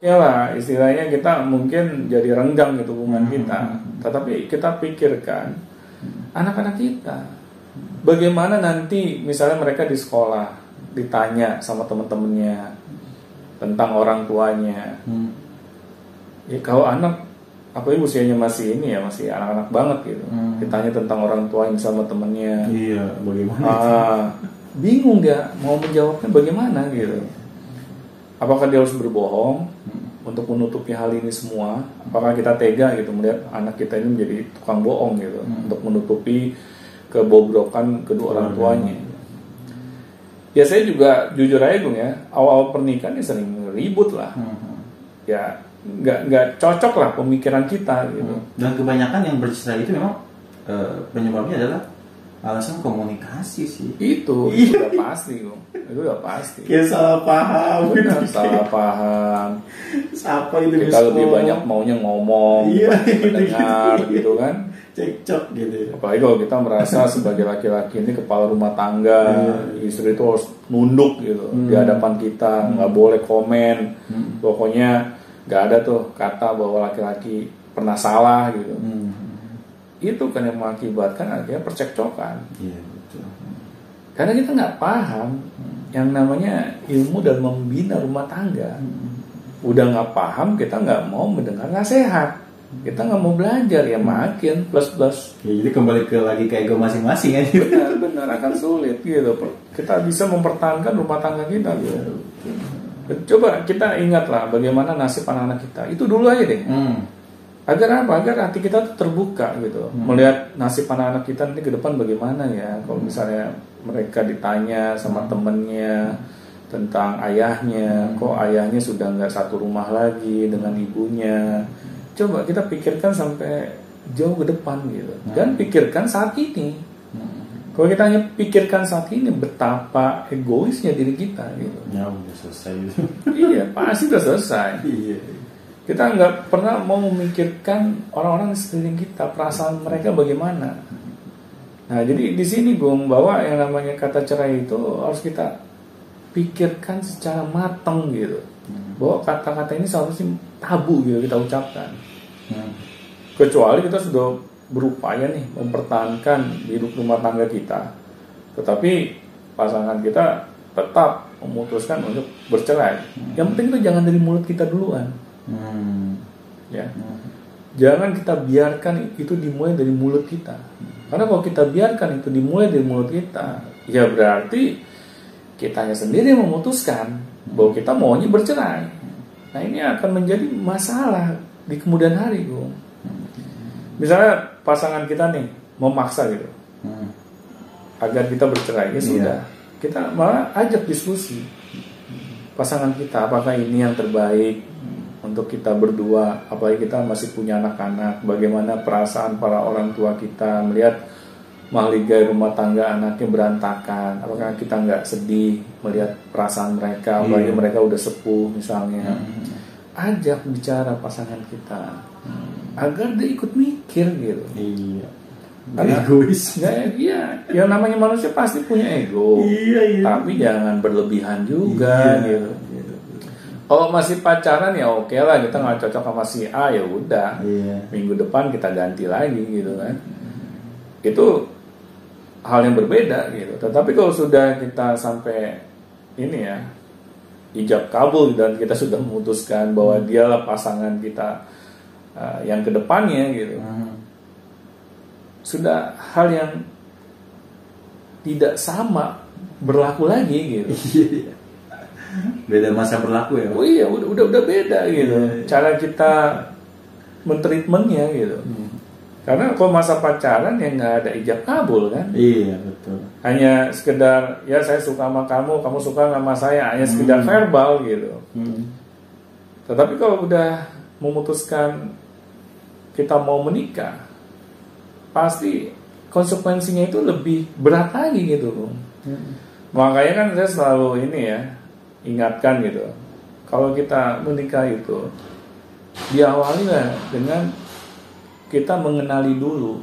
ya lah istilahnya kita mungkin jadi renggang gitu hubungan kita, tetapi kita pikirkan anak-anak kita, bagaimana nanti misalnya mereka di sekolah ditanya sama teman-temannya tentang orang tuanya. Ya kalau anak apalagi usianya masih ini ya, masih anak-anak banget gitu, ditanya tentang orang tuanya sama temennya, iya bagaimana bingung dia mau menjawabnya bagaimana gitu. Apakah dia harus berbohong untuk menutupi hal ini semua? Apakah kita tega gitu melihat anak kita ini menjadi tukang bohong gitu untuk menutupi kebobrokan kedua orang tuanya? Ya saya juga jujur aja Bung ya, awal-awal pernikahan ya sering ribut lah. Ya nggak cocok lah pemikiran kita gitu. Dan kebanyakan yang bercerai itu memang penyebabnya adalah alasan komunikasi sih. Itu udah pasti Bung. Itu udah pasti. Kayak salah paham. Benar, salah paham. Siapa itu kita lebih banyak maunya ngomong, mendengar gitu kan. Cekcok gitu. Apalagi kalau kita merasa sebagai laki-laki ini kepala rumah tangga, istri itu harus nunduk gitu di hadapan kita, nggak boleh komen. Pokoknya nggak ada tuh kata bahwa laki-laki pernah salah gitu. Itu kan yang mengakibatkan akhirnya percekcokan. Iya betul. Karena kita nggak paham yang namanya ilmu dalam membina rumah tangga. Udah nggak paham, kita nggak mau mendengar nasihat, kita nggak mau belajar, ya makin plus. Ya, jadi kembali lagi ke ego masing-masing aja. Benar akan sulit gitu. Kita bisa mempertahankan rumah tangga kita gitu. Coba kita ingatlah bagaimana nasib anak-anak kita. Itu dulu aja deh. Agar apa? Agar hati kita tuh terbuka gitu. Melihat nasib anak-anak kita nanti ke depan bagaimana ya. Kalau misalnya mereka ditanya sama temennya tentang ayahnya, kok ayahnya sudah nggak satu rumah lagi dengan ibunya. Coba kita pikirkan sampai jauh ke depan gitu. Dan pikirkan saat ini. Kalau kita hanya pikirkan saat ini, betapa egoisnya diri kita gitu. Ya udah selesai. Iya, pasti udah selesai. Iya. Kita nggak pernah mau memikirkan orang-orang di sekeliling kita, perasaan mereka bagaimana. Nah, jadi di sini Bung, bahwa yang namanya kata cerai itu harus kita pikirkan secara matang gitu. Bahwa kata-kata ini seharusnya tabu gitu kita ucapkan. Kecuali kita sudah berupaya nih mempertahankan hidup rumah tangga kita, tetapi pasangan kita tetap memutuskan untuk bercerai. Yang penting itu jangan dari mulut kita duluan. Ya. Jangan kita biarkan itu dimulai dari mulut kita. Karena kalau kita biarkan itu dimulai dari mulut kita, ya berarti kitanya sendiri yang memutuskan bahwa kita maunya bercerai. Nah, ini akan menjadi masalah di kemudian hari, Bung. Misalnya pasangan kita nih memaksa gitu agar kita bercerai, ya sudah, kita malah ajak diskusi pasangan kita, apakah ini yang terbaik untuk kita berdua, apalagi kita masih punya anak-anak, bagaimana perasaan para orang tua kita melihat mahligai rumah tangga anaknya berantakan, apakah kita nggak sedih melihat perasaan mereka, apalagi mereka udah sepuh misalnya. Ajak bicara pasangan kita agar dia ikut mikir gitu. Iya. Karena egois. Iya, yang namanya manusia pasti punya ego. Iya. Tapi jangan berlebihan juga gitu. Kalau masih pacaran ya oke lah, kita nggak cocok sama si A, ya udah. Minggu depan kita ganti lagi gitu kan. Itu hal yang berbeda gitu. Tetapi kalau sudah kita sampai ini ya, ijab kabul dan kita sudah memutuskan bahwa dialah pasangan kita yang kedepannya gitu, sudah hal yang tidak sama berlaku lagi gitu. Beda masa berlaku ya. Oh iya, udah beda gitu. Cara kita mentreatmentnya gitu. Karena kalau masa pacaran ya nggak ada ijab kabul kan. Iya betul. Hanya sekedar ya saya suka sama kamu, kamu suka sama saya, hanya sekedar verbal gitu. Tetapi kalau udah memutuskan kita mau menikah, pasti konsekuensinya itu lebih berat lagi gitu. Makanya kan saya selalu ini ya, ingatkan gitu, kalau kita menikah itu diawali lah dengan kita mengenali dulu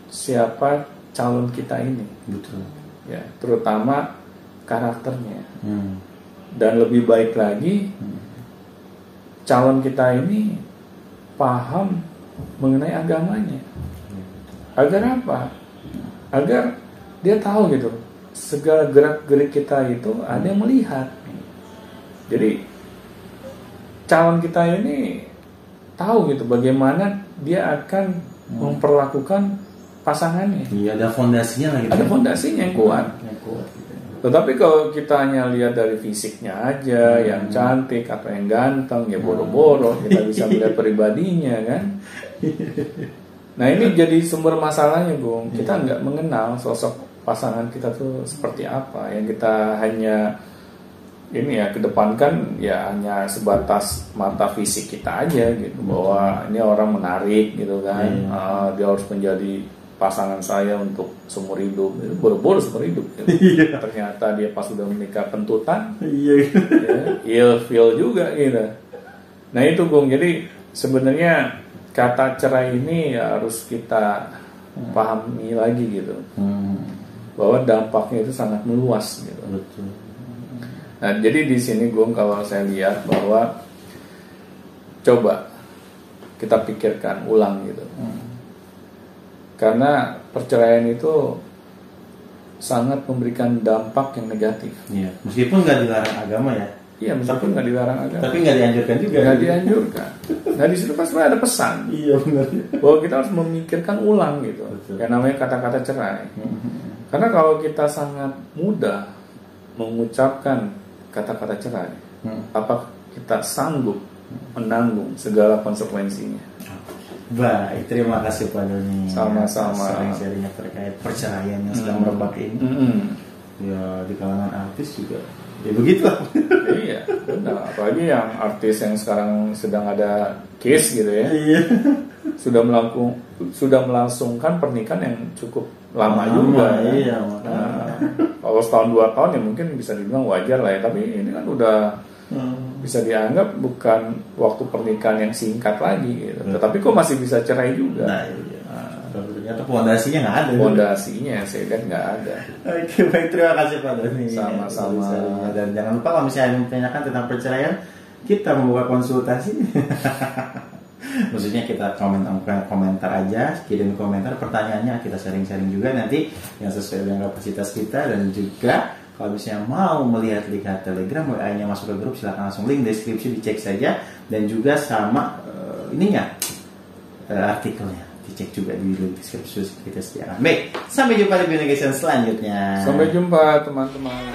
siapa calon kita ini. Betul. Ya, terutama karakternya. Dan lebih baik lagi calon kita ini paham mengenai agamanya. Agar apa? Agar dia tahu gitu, segala gerak-gerik kita itu ada yang melihat. Jadi calon kita ini tahu gitu bagaimana dia akan memperlakukan pasangannya. Iya, ada fondasinya lah gitu. Ada fondasinya yang kuat. Tetapi kalau kita hanya lihat dari fisiknya aja, yang cantik atau yang ganteng, ya boro-boro kita bisa melihat pribadinya kan. Nah ini jadi sumber masalahnya, Bung. Kita nggak mengenal sosok pasangan kita tuh seperti apa. Yang kita hanya ini ya kedepankan ya hanya sebatas mata fisik kita aja gitu, bahwa ini orang menarik gitu kan. Dia harus menjadi pasangan saya untuk seumur hidup, boro-boro seumur hidup gitu. Ternyata dia pas sudah menikah pentutan, ilfil juga gitu. Nah itu Bung, jadi sebenarnya kata cerai ini harus kita pahami lagi gitu, bahwa dampaknya itu sangat meluas gitu. Nah jadi di sini Bung, kalau saya lihat bahwa coba kita pikirkan ulang gitu. Karena perceraian itu sangat memberikan dampak yang negatif. Iya, meskipun nggak dilarang agama ya. Iya, meskipun nggak dilarang agama. Tapi nggak dianjurkan juga. Nggak dianjurkan. Nah di situ pasti ada pesan. Iya benar. Bahwa kita harus memikirkan ulang gitu. Yang namanya kata-kata cerai. Karena kalau kita sangat mudah mengucapkan kata-kata cerai, apakah kita sanggup menanggung segala konsekuensinya? Baik, terima kasih Pak Doni. Sama-sama. Sharing-sharingnya terkait perceraian yang sedang merebak ini. Ya di kalangan artis juga. Ya begitulah. Iya, benar. Apalagi yang artis yang sekarang sedang ada case gitu ya. Iya. Sudah melangsungkan pernikahan yang cukup lama juga. Iya. Nah, kalau setahun 2 tahun ya mungkin bisa dibilang wajar lah ya. Tapi ini kan udah bisa dianggap bukan waktu pernikahan yang singkat lagi gitu. Tetapi kok masih bisa cerai juga. Nah, iya. Ternyata fondasinya nggak ada. Fondasinya saya lihat nggak ada. Oke, baik, terima kasih Pak Doni. Sama-sama. Dan jangan lupa kalau misalnya menanyakan tentang perceraian, kita membuka konsultasi. Maksudnya kita komentar aja, kirim komentar, pertanyaannya kita sharing-sharing juga nanti yang sesuai dengan kapasitas kita. Dan juga kalau misalnya mau melihat Telegram, WA-nya masuk ke grup, silakan langsung link deskripsi dicek saja. Dan juga sama artikelnya dicek juga di link deskripsi kita sediakan. Baik, sampai jumpa di video selanjutnya. Sampai jumpa teman-teman.